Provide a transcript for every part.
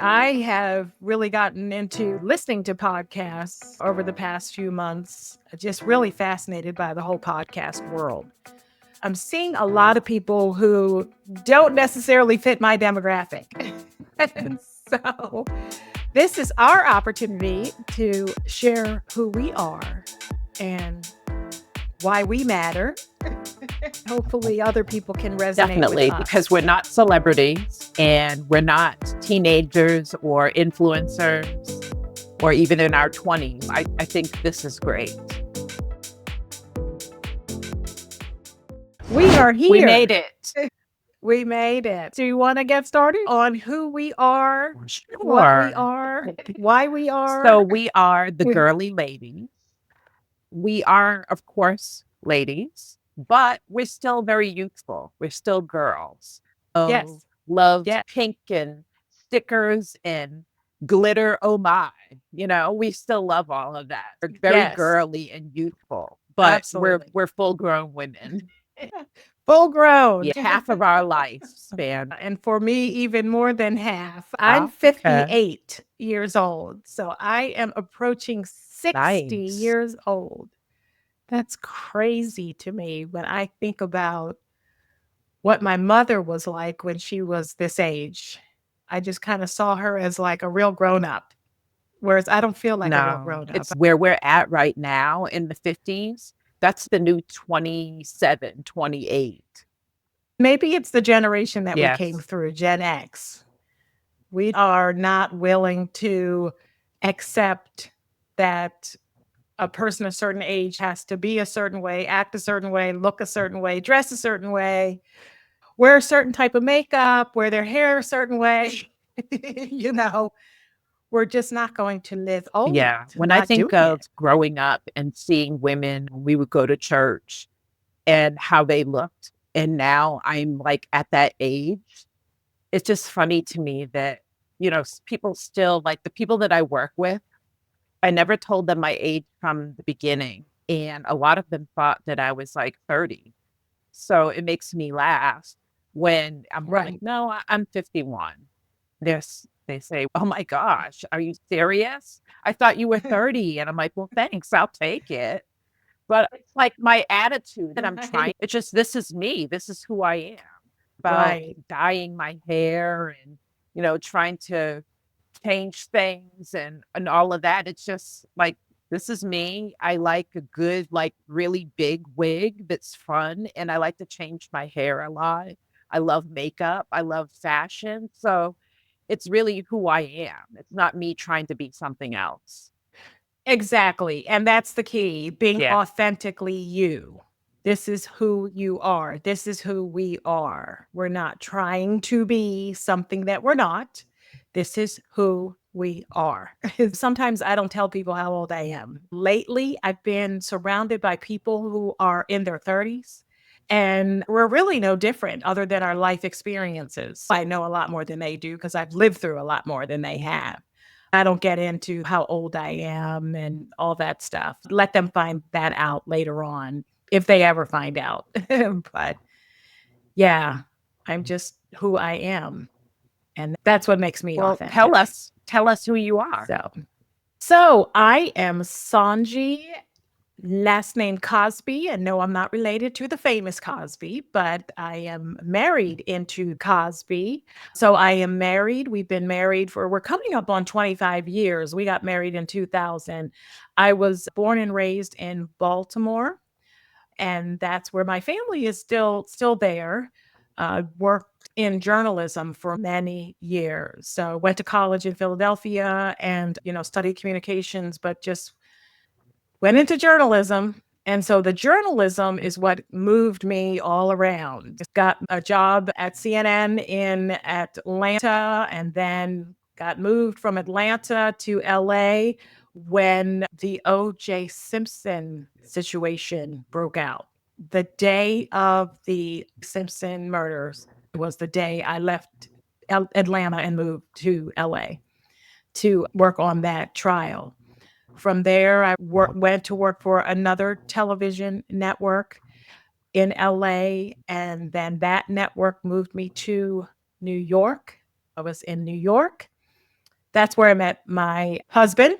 I have really gotten into listening to podcasts over the past few months, just really fascinated by the whole podcast world. I'm seeing a lot of people who don't necessarily fit my demographic. And so this is our opportunity to share who we are and why we matter. Hopefully, other people can resonate Definitely, with us. because we're not celebrities and we're not teenagers or influencers or even in our 20s. I think this is great. We are here. We made it. We made it. Do you want to get started on who we are, what we Sure. are, why we are? So we are the girly ladies. We are, of course, ladies, but we're still very youthful. We're still girls. Yes. Love Yes. pink and stickers and glitter. Oh my, we still love all of that. We're very Yes. girly and youthful, but Absolutely. we're full grown women. Full grown. Yeah, half of our lifespan. And for me, even more than half. I'm Okay. 58 years old. So I am approaching 60 Nice. years old. That's crazy to me when I think about what my mother was like when she was this age. I just kind of saw her as like a real grown up, whereas I don't feel like a real No, grown up. it's where we're at right now in the 50s. That's the new 27, 28. Maybe it's the generation that we came Yes. through, Gen X. We are not willing to accept that a person a certain age has to be a certain way, act a certain way, look a certain way, dress a certain way, wear a certain type of makeup, wear their hair a certain way. You know, we're just not going to live old. Yeah. When I Not think doing of it. growing up and seeing women, we would go to church and how they looked. And now I'm like at that age. It's just funny to me that, people still like the people that I work with. I never told them my age from the beginning. And a lot of them thought that I was like 30. So it makes me laugh when I'm like, Right. no, I'm 51. They say, oh my gosh, are you serious? I thought you were 30. And I'm like, well, thanks, I'll take it. But it's like my attitude that I'm trying. It's just, this is me. This is who I am. About Right. dyeing my hair and, trying to change things and all of that. It's just like, this is me. I like a good, like really big wig that's fun. And I like to change my hair a lot. I love makeup. I love fashion. So it's really who I am. It's not me trying to be something else. Exactly. And that's the key, being Yeah. authentically you. This is who you are. This is who we are. We're not trying to be something that we're not. This is who we are. Sometimes I don't tell people how old I am. Lately, I've been surrounded by people who are in their 30s, and we're really no different other than our life experiences. I know a lot more than they do because I've lived through a lot more than they have. I don't get into how old I am and all that stuff. Let them find that out later on if they ever find out. But yeah, I'm just who I am. And that's what makes me Well, authentic. tell us who you are. So I am Sonji, last name Cosby. And no, I'm not related to the famous Cosby, but I am married into Cosby. So I am married. We've been married we're coming up on 25 years. We got married in 2000. I was born and raised in Baltimore, and that's where my family is still there. Worked in journalism for many years. So went to college in Philadelphia and, studied communications, but just went into journalism. And so the journalism is what moved me all around. Just got a job at CNN in Atlanta, and then got moved from Atlanta to LA when the O.J. Simpson situation broke out. The day of the Simpson murders was the day I left Atlanta and moved to LA to work on that trial. From there, I went to work for another television network in LA, and then that network moved me to New York. I was in New York, That's where I met my husband,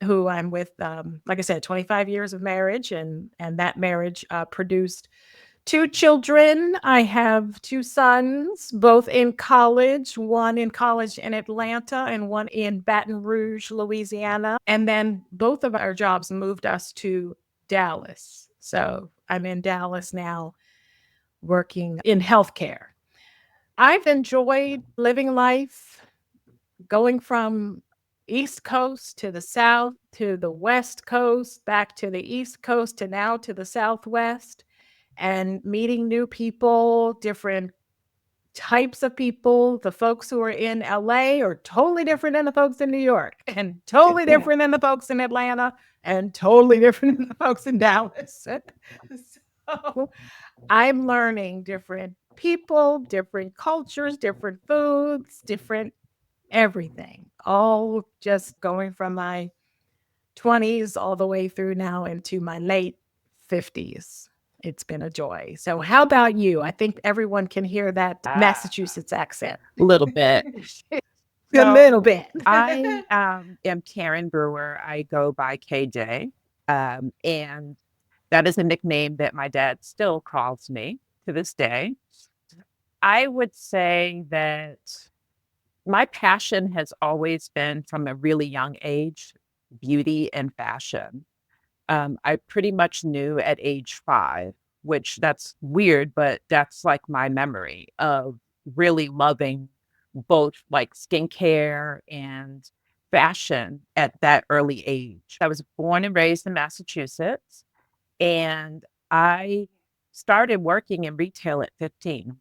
who I'm with, like I said, 25 years of marriage, and that marriage produced two children. I have two sons, both in college, one in college in Atlanta and one in Baton Rouge, Louisiana. And then both of our jobs moved us to Dallas. So I'm in Dallas now working in healthcare. I've enjoyed living life, going from East Coast to the South to the West Coast, back to the East Coast to now to the Southwest, and meeting new people, different types of people. The folks who are in LA are totally different than the folks in New York, and totally different than the folks in Atlanta, and totally different than the folks in Dallas. So I'm learning different people, different cultures, different foods, different everything, all just going from my 20s all the way through now into my late 50s. It's been a joy. So, how about you? I think everyone can hear that Massachusetts accent. A little bit. A little So bit. I am Karen Brewer. I go by KJ. And that is a nickname that my dad still calls me to this day. I would say that my passion has always been from a really young age, beauty and fashion. I pretty much knew at age 5, which that's weird, but that's like my memory of really loving both like skincare and fashion at that early age. I was born and raised in Massachusetts, and I started working in retail at 15.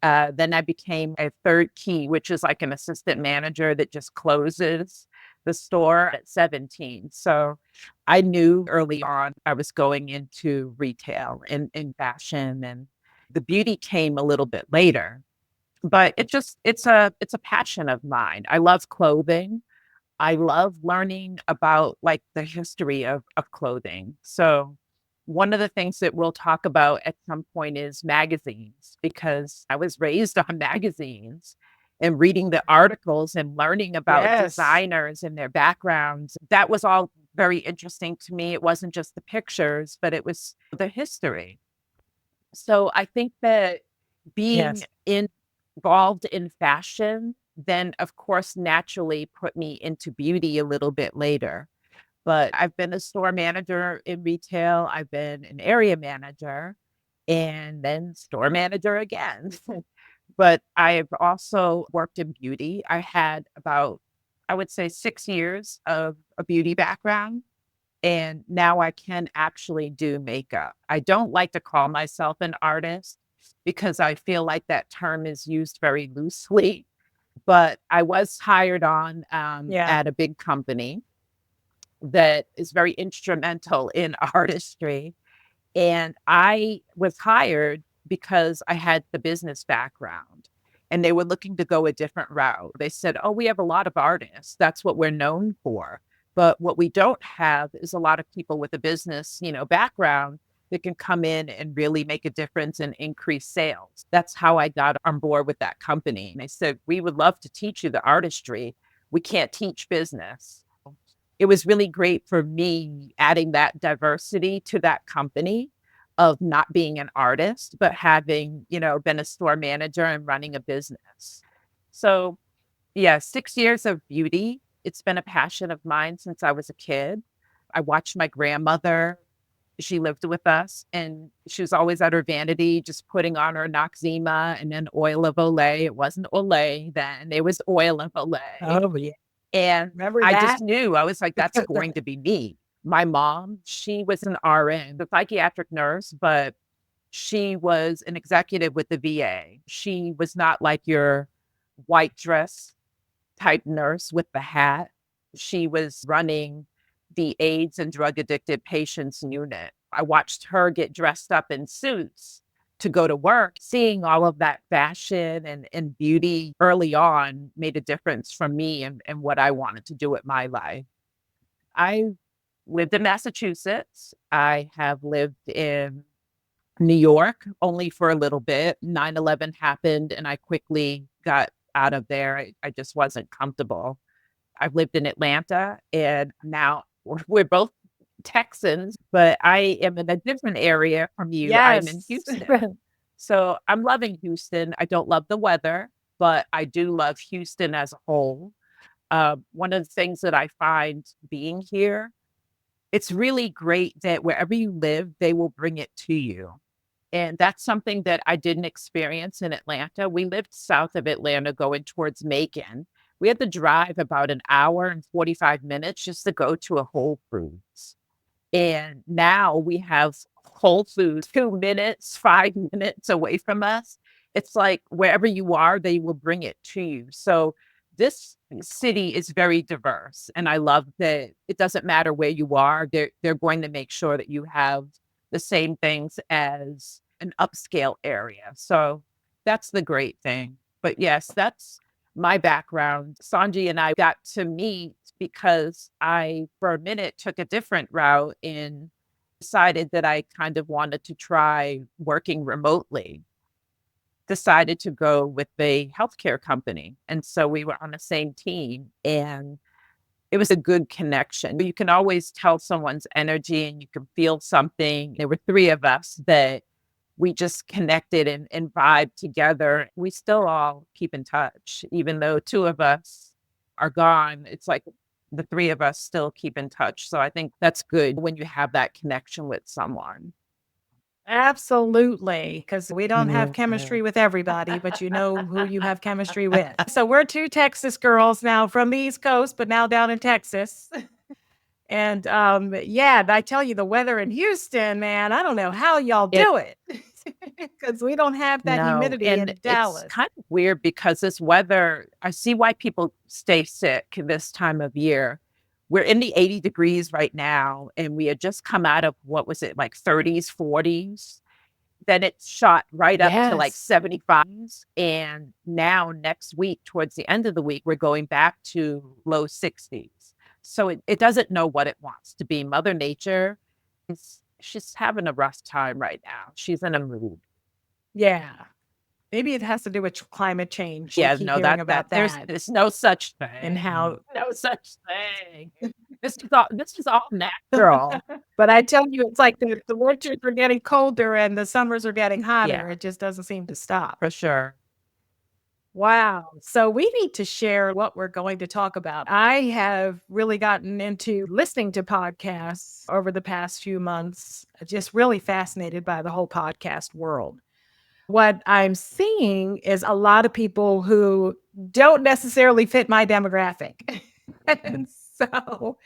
Then I became a third key, which is like an assistant manager that just closes the store at 17. So I knew early on I was going into retail and fashion, and the beauty came a little bit later. But it's a passion of mine. I love clothing. I love learning about like the history of clothing. So one of the things that we'll talk about at some point is magazines, because I was raised on magazines and reading the articles and learning about Yes. designers and their backgrounds. That was all very interesting to me. It wasn't just the pictures, but it was the history. So I think that being Yes. involved in fashion then, of course, naturally put me into beauty a little bit later. But I've been a store manager in retail, I've been an area manager, and then store manager again. But I've also worked in beauty. I had about, I would say, 6 years of a beauty background, and now I can actually do makeup. I don't like to call myself an artist because I feel like that term is used very loosely, but I was hired on Yeah. at a big company that is very instrumental in artistry. And I was hired because I had the business background, and they were looking to go a different route. They said, "Oh, we have a lot of artists. That's what we're known for. But what we don't have is a lot of people with a business, background that can come in and really make a difference and increase sales." That's how I got on board with that company. And they said, "We would love to teach you the artistry. We can't teach business." It was really great for me adding that diversity to that company of not being an artist, but having, been a store manager and running a business. So, yeah, 6 years of beauty. It's been a passion of mine since I was a kid. I watched my grandmother. She lived with us, and she was always at her vanity, just putting on her Noxzema and then oil of Olay. It wasn't Olay then, it was oil of Olay. Oh, yeah. And Remember I that? just knew, I was like, that's going to be me. My mom, she was an RN, a psychiatric nurse, but she was an executive with the VA. She was not like your white dress type nurse with the hat. She was running the AIDS and drug addicted patients unit. I watched her get dressed up in suits to go to work. Seeing all of that fashion and beauty early on made a difference for me and what I wanted to do with my life. I lived in Massachusetts. I have lived in New York only for a little bit. 9/11 happened and I quickly got out of there. I just wasn't comfortable. I've lived in Atlanta, and now we're both Texans, but I am in a different area from you. I'm in Yes. Houston. So I'm loving Houston. I don't love the weather, but I do love Houston as a whole. One of the things that I find being here, it's really great that wherever you live, they will bring it to you. And that's something that I didn't experience in Atlanta. We lived south of Atlanta going towards Macon. We had to drive about an hour and 45 minutes just to go to a Whole Foods. And now we have Whole Foods 2 minutes, 5 minutes away from us. It's like wherever you are, they will bring it to you. So this city is very diverse. And I love that it doesn't matter where you are, they're going to make sure that you have the same things as an upscale area. So that's the great thing. But yes, that's my background. Sanji and I got to meet because I, for a minute, took a different route and decided that I kind of wanted to try working remotely. Decided to go with a healthcare company. And so we were on the same team, and it was a good connection. You can always tell someone's energy and you can feel something. There were three of us that we just connected and vibed together. We still all keep in touch, even though two of us are gone. It's like the three of us still keep in touch. So I think that's good when you have that connection with someone. Absolutely, because we don't have Mhm. chemistry with everybody, but you know who you have chemistry with. So we're 2 Texas girls now from the East Coast, but now down in Texas. And, yeah, I tell you, the weather in Houston, man, I don't know how y'all It do it, because we don't have that No, humidity and in it's Dallas. kind of weird because this weather, I see why people stay sick this time of year. We're in the 80 degrees right now, and we had just come out of what was it, like 30s, 40s. Then it shot right up to like Yes. 75s. And now, next week, towards the end of the week, we're going back to low 60s. So it doesn't know what it wants to be. Mother Nature she's having a rough time right now. She's in a mood. Yeah. Maybe it has to do with climate change. We Yeah, keep no, hearing that about that there's no such and how thing. No such thing. This is all natural. but I tell you, it's like the winters are getting colder and the summers are getting hotter. Yeah, It just doesn't seem to stop. for sure. Wow. So we need to share what we're going to talk about. I have really gotten into listening to podcasts over the past few months, just really fascinated by the whole podcast world. What I'm seeing is a lot of people who don't necessarily fit my demographic. And so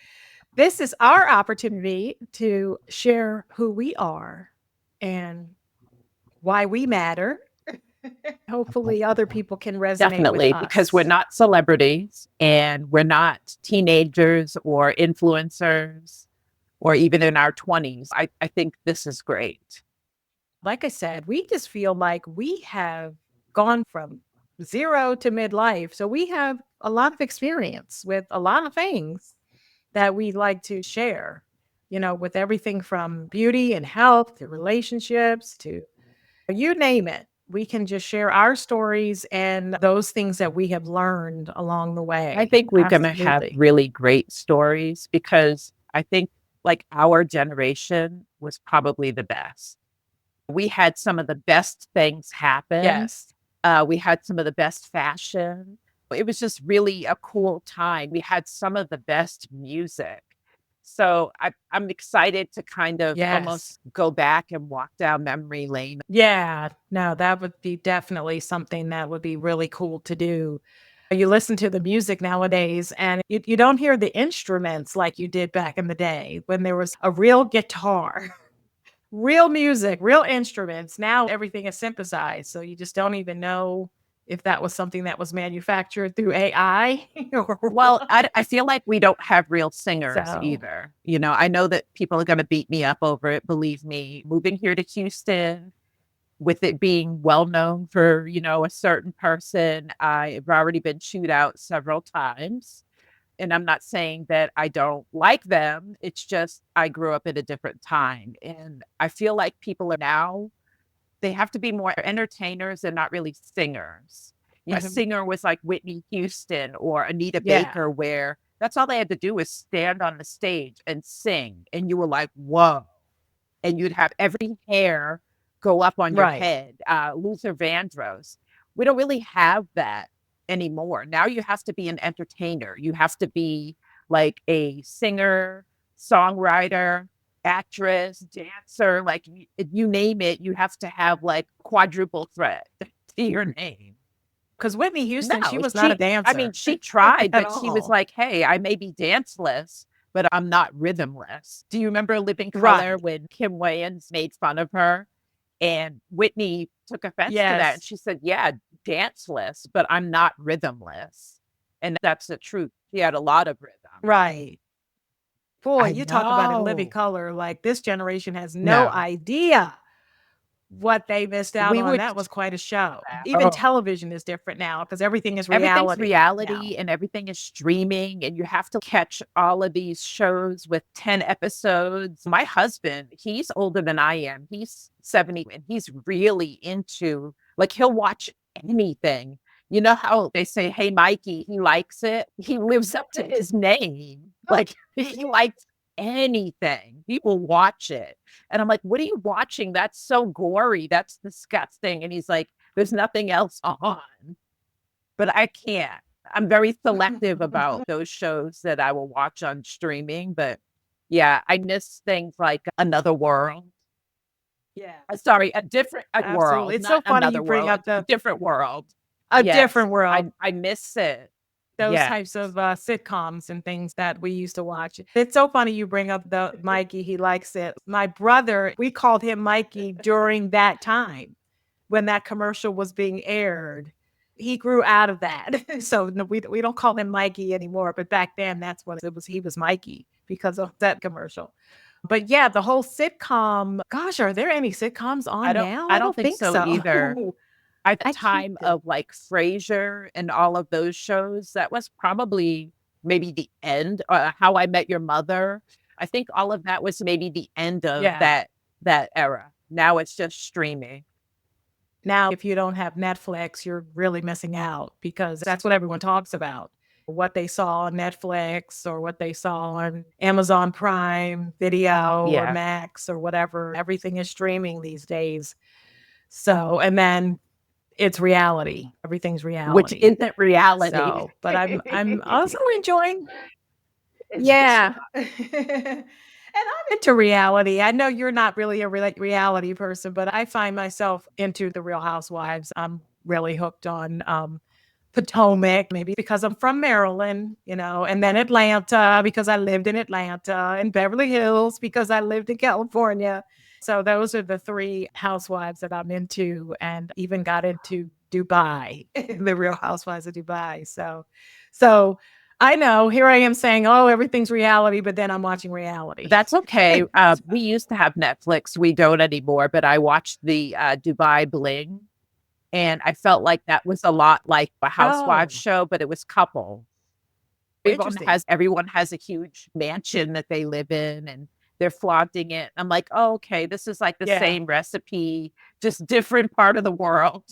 this is our opportunity to share who we are and why we matter. Hopefully, other people can resonate with Definitely, because we're us. not celebrities and we're not teenagers or influencers or even in our 20s. I think this is great. Like I said, we just feel like we have gone from 0 to midlife. So we have a lot of experience with a lot of things that we like to share, with everything from beauty and health to relationships to you name it. We can just share our stories and those things that we have learned along the I way. think we're going to have Absolutely. really great stories because I think like our generation was probably the best. We had some of the best things happen. Yes. We had some of the best fashion. It was just really a cool time. We had some of the best music. So I'm excited to kind of Yes. almost go back and walk down memory lane. Yeah. No, that would be definitely something that would be really cool to do. You listen to the music nowadays and you don't hear the instruments like you did back in the day when there was a real guitar. Real music, real instruments. Now everything is synthesized, so you just don't even know if that was something that was manufactured through AI or Well, what. I feel like we don't have real singers So, either. I know that people are going to beat me up over it. Believe me, moving here to Houston, with it being well known for, a certain person, I've already been chewed out several times. And I'm not saying that I don't like them. It's just I grew up at a different time. And I feel like people are now, they have to be more entertainers and not really singers. A mhm, singer was like Whitney Houston or Anita yeah, Baker, where That's all they had to do was stand on the stage and sing, and you were like, "Whoa." And you'd have every hair go up on your Right. head, Luther Vandross. We don't really have that anymore. Now you have to be an entertainer. You have to be like a singer, songwriter, actress, dancer, like you name it, you have to have like quadruple threat to your name. Because Whitney Houston, she No, was not a I mean, dancer she tried, at but she was all. like, "Hey, I may be danceless, but I'm not rhythmless." Do you remember Living Color Right. when Kim Wayans made fun of her and Whitney took offense to that? And Yes. she said, "Yeah, danceless, but I'm not rhythmless." And that's the truth. She had a lot of rhythm. Right. Boy, I you talk about a living know. color, like, this generation has no No, idea what they missed out we on. were That was quite a show. that. Even Oh. television is different now because everything is Everything's reality now. reality and everything is streaming, and you have to catch all of these shows with 10 episodes. My husband, he's older than I am. He's 70 and he's really into like he'll watch anything. You know how they say, "Hey Mikey," he likes it. He lives up to his name. Like he likes anything. He will watch it. And I'm like, "What are you watching? That's so gory. That's disgusting." And he's like, "There's nothing else on." But I can't. I'm very selective about those shows that I will watch on streaming, but yeah, I miss things like Another World. Yeah, Sorry, a different a absolutely. world, It's so not funny you Another bring World, up a different world. a Yes, different world. I miss it. Those Yes. types of, sitcoms and things that we used to watch. It's so funny you bring up the Mikey, he likes it. My brother, we called him Mikey during that time when that commercial was being aired. He grew out of that. So, no, we don't call him Mikey anymore, but back then, that's what it was. He was Mikey because of that commercial. But, yeah, the whole sitcom gosh, are there any sitcoms on now? I I don't don't think think so so. either. At the I can't time think. of like Frasier and all of those shows, that was probably maybe the end. How I Met Your Mother. I think all of that was maybe the end of Yeah. that era. Now it's just streaming. Now, if you don't have Netflix, you're really missing out because that's what everyone talks about. What they saw on Netflix or what they saw on Amazon Prime Video or Yeah, Max or whatever. Everything is streaming these days. So, and then it's reality. Everything's which reality. isn't reality. So, but I'm also enjoying. It's just Yeah. And I'm into reality. I know you're not really a reality person, but I find myself into the Real Housewives. I'm really hooked on Potomac, maybe because I'm from Maryland, and then Atlanta because I lived in Atlanta, and Beverly Hills because I lived in California. So those are the three housewives that I'm into, and even got into Dubai, the Real Housewives of Dubai. So I know here I am saying, oh, everything's reality, but then I'm watching reality. that's okay. We used to have Netflix. We don't anymore, but I watched the Dubai Bling, and I felt like that was a lot like a housewives Oh, show, but it was couple. interesting. Everyone has a huge mansion that they live in, and they're flaunting it. I'm like, "Oh, okay, this is like the Yeah. same recipe, just different part of the world."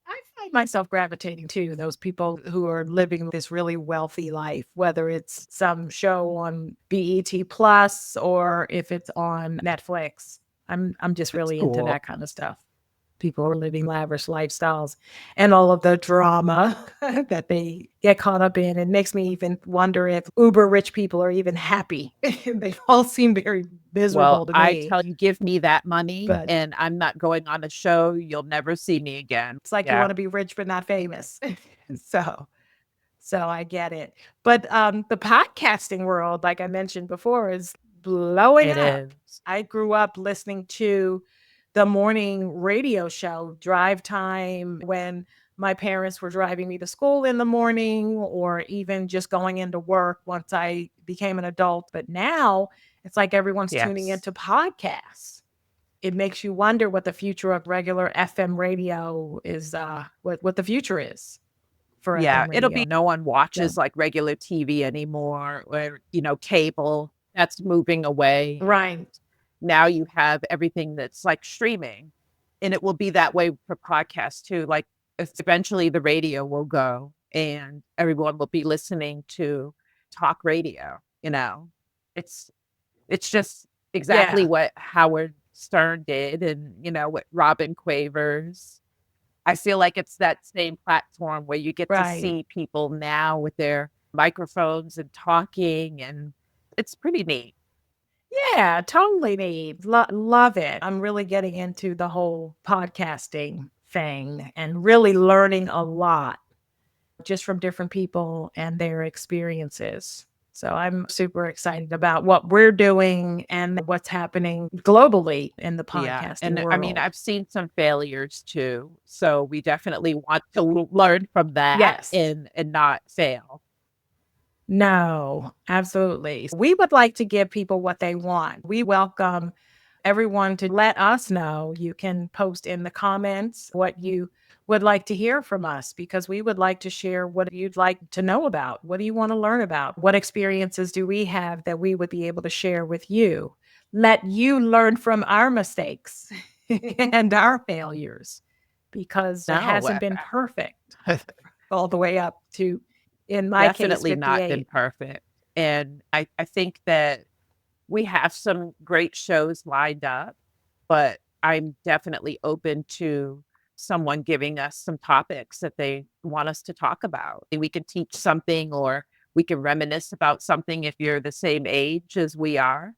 I find myself gravitating to those people who are living this really wealthy life, whether it's some show on BET Plus or if it's on Netflix. I'm just It's really into cool. that kind of stuff. People are living lavish lifestyles and all of the drama that they get caught up in. It makes me even wonder if uber rich people are even happy. They all seem very Well, miserable to I me. tell you, give me that money, But and I'm not going on a show. You'll never see me again. it's like you Yeah, want to be rich but not famous. so So I get it. But the podcasting world, like I mentioned before, is blowing it up. is. I grew up listening to the morning radio show, Drive Time, when my parents were driving me to school in the morning, or even just going into work once I became an adult. But now it's like everyone's tuning Yes. into podcasts. It makes you wonder what the future of regular FM radio is, what the future is for Yeah, FM it'll be radio. no one So, watches like regular TV anymore or, cable. That's moving away. right. Now you have everything that's like streaming, and it will be that way for podcasts too. Like eventually the radio will go and everyone will be listening to talk radio, you know? It's it's just exactly Yeah, what Howard Stern did and, what Robin Quavers. I feel like it's that same platform where you get to right. see people now with their microphones and talking, and it's pretty neat. Yeah, totally neat. Love it. I'm really getting into the whole podcasting thing and really learning a lot just from different people and their experiences. So I'm super excited about what we're doing and what's happening globally in the Yeah, podcasting and I mean, world. I've seen some failures too, so we definitely want to learn from that Yes. and not fail. No, absolutely. We would like to give people what they want. We welcome everyone to let us know. You can post in the comments what you would like to hear from us because we would like to share what you'd like to know about. What do you want to learn about? What experiences do we have that we would be able to share with you? Let you learn from our mistakes and our failures because it No, hasn't been perfect all the way up to, in my case, definitely not been 58. perfect, and I think that we have some great shows lined up, but I'm definitely open to someone giving us some topics that they want us to talk about. We can teach something or we can reminisce about something if you're the same age as we are.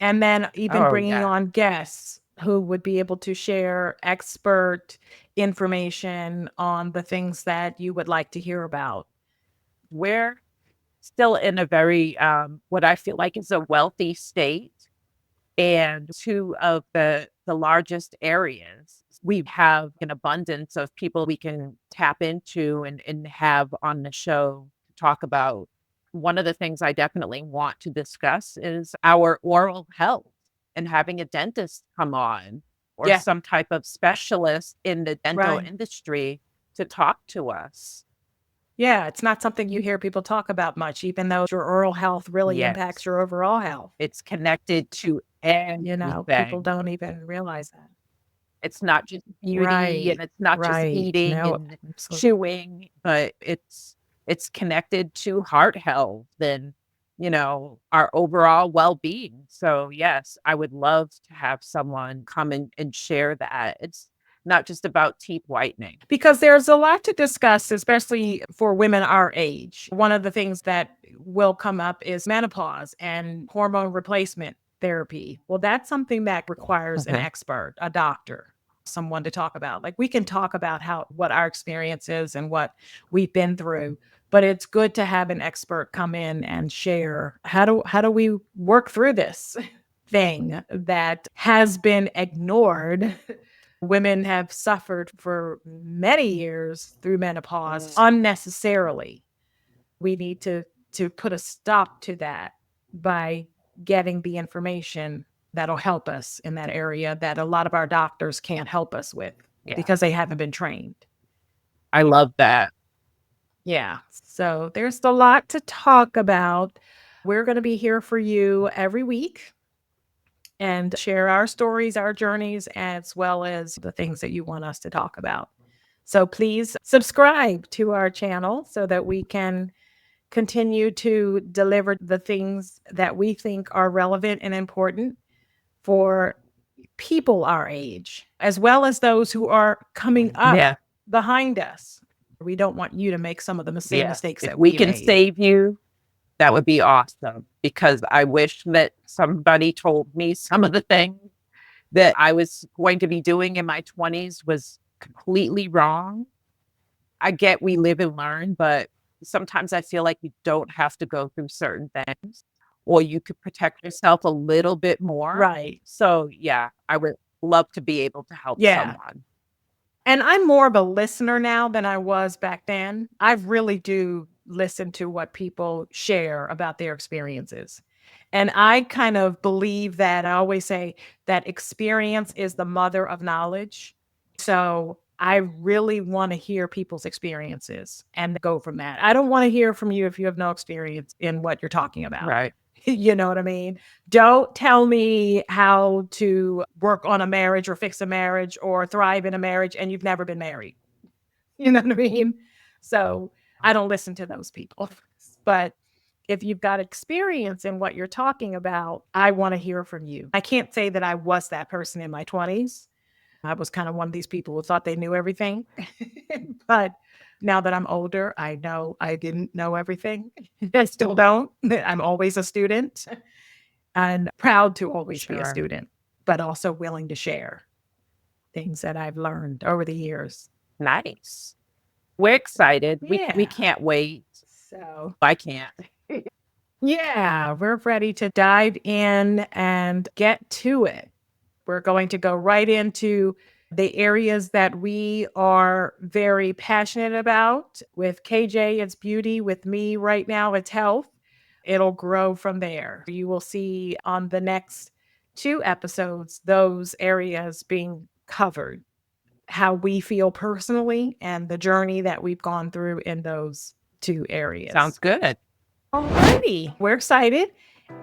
And then even Oh, bringing yeah. on guests who would be able to share expert information on the things that you would like to hear about. We're still in a very, what I feel like is a wealthy state. And two of the largest areas, we have an abundance of people we can tap into and have on the show to talk about. One of the things I definitely want to discuss is our oral health and having a dentist come on or Yeah, some type of specialist in the dental right. industry to talk to us. Yeah, it's not something you hear people talk about much, even though your oral health really impacts Yes, your overall health. it's connected to People everything. don't even realize that. It's not just beauty and Right, it's not just right. eating No, and absolutely. chewing, but it's connected to heart health and, our overall well-being. So, yes, I would love to have someone come and share that. It's not just about teeth whitening. Because there's a lot to discuss, especially for women our age. One of the things that will come up is menopause and hormone replacement therapy. Well, that's something that requires an Mhm. expert, a doctor, someone to talk about. Like we can talk about how what our experience is and what we've been through, but it's good to have an expert come in and share how do we work through this thing that has been ignored. Women have suffered for many years through menopause unnecessarily. We need to put a stop to that by getting the information that'll help us in that area that a lot of our doctors can't help us with Yeah, because they haven't been trained. I love that. Yeah. So there's a lot to talk about. We're going to be here for you every week and share our stories, our journeys, as well as the things that you want us to talk about. So please subscribe to our channel so that we can continue to deliver the things that we think are relevant and important for people our age, as well as those who are coming up Yeah, behind us. We don't want you to make some of the same yes. mistakes If that we we can made. save you, that would be awesome because I wish that somebody told me some of the things that I was going to be doing in my 20s was completely wrong. I get we live and learn, but sometimes I feel like you don't have to go through certain things or you could protect yourself a little bit more. Right. So, yeah, I would love to be able to help Yeah. someone. And I'm more of a listener now than I was back then. I really do listen to what people share about their experiences. And I kind of believe that I always say that experience is the mother of knowledge. So I really want to hear people's experiences and go from that. I don't want to hear from you if you have no experience in what you're talking about. Right. You know what I mean? Don't tell me how to work on a marriage or fix a marriage or thrive in a marriage and you've never been married. You know what I mean? So I don't listen to those people. But If you've got experience in what you're talking about, I want to hear from you. I can't say that I was that person in my 20s. I was kind of one of these people who thought they knew everything. But now that I'm older, I know I didn't know everything. I still don't. I'm always a student and proud to always be a Sure. student, but also willing to share things that I've learned over the years. Nice. We're excited. We Yeah. can't wait. So, I can't. yeah, we're ready to dive in and get to it. We're going to go right into the areas that we are very passionate about. With KJ, it's beauty. With me right now, it's health. It'll grow from there. You will see on the next two episodes those areas being covered, how we feel personally and the journey that we've gone through in those two areas. Sounds good. Alrighty, we're excited,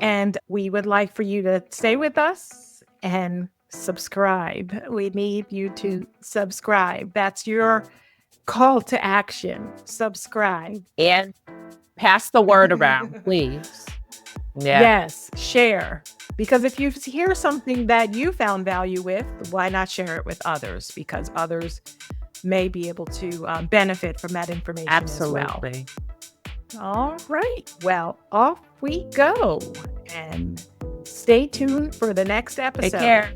and we would like for you to stay with us and subscribe. We need you to subscribe. That's your call to action. Subscribe. And pass the word around, please. Yeah, Yes, share. Because if you hear something that you found value with, why not share it with others? Because others may be able to benefit from that information as well. absolutely. All right. Well, off we go. And stay tuned for the next episode. Take care.